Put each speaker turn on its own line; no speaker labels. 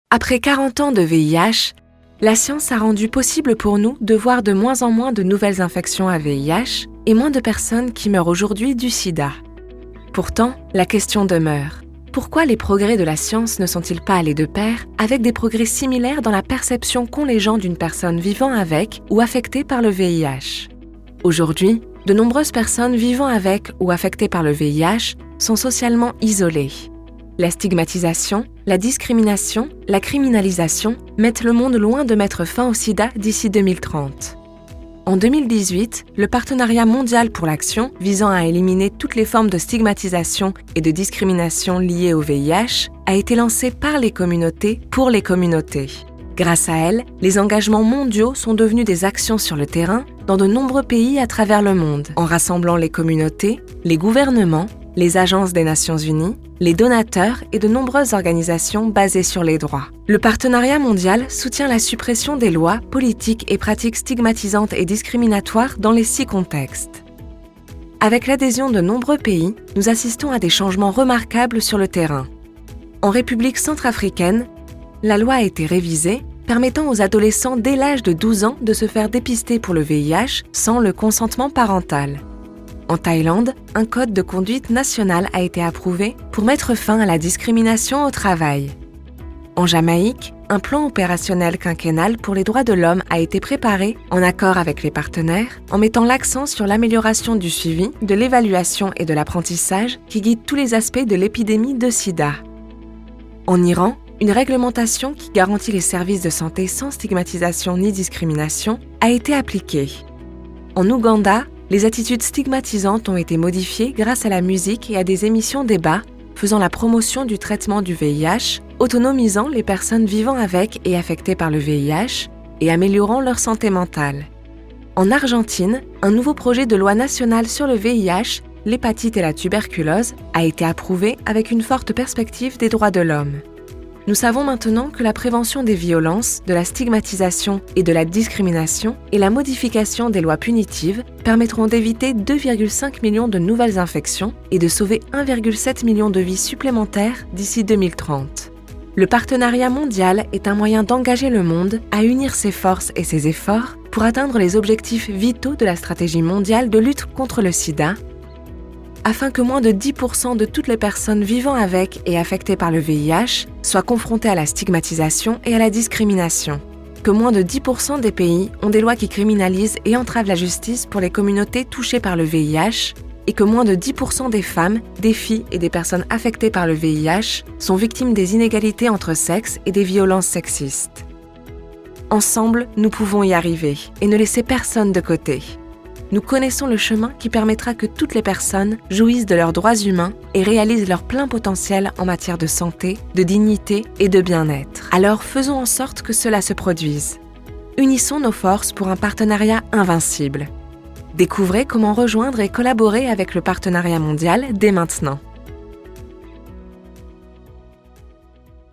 Après 40 ans de VIH, la science a rendu possible pour nous de voir de moins en moins de nouvelles infections à VIH et moins de personnes qui meurent aujourd'hui du sida. Pourtant, la question demeure. Pourquoi les progrès de la science ne sont-ils pas allés de pair avec des progrès similaires dans la perception qu'ont les gens d'une personne vivant avec ou affectée par le VIH ? Aujourd'hui, de nombreuses personnes vivant avec ou affectées par le VIH sont socialement isolées. La stigmatisation, la discrimination, la criminalisation mettent le monde loin de mettre fin au sida d'ici 2030. En 2018, le Partenariat mondial pour l'action, visant à éliminer toutes les formes de stigmatisation et de discrimination liées au VIH, a été lancé par les communautés pour les communautés. Grâce à elle, les engagements mondiaux sont devenus des actions sur le terrain dans de nombreux pays à travers le monde, en rassemblant les communautés, les gouvernements, les agences des Nations Unies, les donateurs et de nombreuses organisations basées sur les droits. Le partenariat mondial soutient la suppression des lois, politiques et pratiques stigmatisantes et discriminatoires dans les 6 contextes. Avec l'adhésion de nombreux pays, nous assistons à des changements remarquables sur le terrain. En République centrafricaine, la loi a été révisée, permettant aux adolescents dès l'âge de 12 ans de se faire dépister pour le VIH sans le consentement parental. En Thaïlande, un code de conduite national a été approuvé pour mettre fin à la discrimination au travail. En Jamaïque, un plan opérationnel quinquennal pour les droits de l'homme a été préparé en accord avec les partenaires, en mettant l'accent sur l'amélioration du suivi, de l'évaluation et de l'apprentissage qui guide tous les aspects de l'épidémie de sida. En Iran, une réglementation qui garantit les services de santé sans stigmatisation ni discrimination a été appliquée. En Ouganda, les attitudes stigmatisantes ont été modifiées grâce à la musique et à des émissions débats faisant la promotion du traitement du VIH, autonomisant les personnes vivant avec et affectées par le VIH et améliorant leur santé mentale. En Argentine, un nouveau projet de loi nationale sur le VIH, l'hépatite et la tuberculose a été approuvé avec une forte perspective des droits de l'homme. Nous savons maintenant que la prévention des violences, de la stigmatisation et de la discrimination et la modification des lois punitives permettront d'éviter 2,5 millions de nouvelles infections et de sauver 1,7 million de vies supplémentaires d'ici 2030. Le partenariat mondial est un moyen d'engager le monde à unir ses forces et ses efforts pour atteindre les objectifs vitaux de la stratégie mondiale de lutte contre le sida, afin que moins de 10% de toutes les personnes vivant avec et affectées par le VIH soient confrontées à la stigmatisation et à la discrimination. Que moins de 10% des pays ont des lois qui criminalisent et entravent la justice pour les communautés touchées par le VIH et que moins de 10% des femmes, des filles et des personnes affectées par le VIH sont victimes des inégalités entre sexes et des violences sexistes. Ensemble, nous pouvons y arriver et ne laisser personne de côté. Nous connaissons le chemin qui permettra que toutes les personnes jouissent de leurs droits humains et réalisent leur plein potentiel en matière de santé, de dignité et de bien-être. Alors faisons en sorte que cela se produise. Unissons nos forces pour un partenariat invincible. Découvrez comment rejoindre et collaborer avec le partenariat mondial dès maintenant.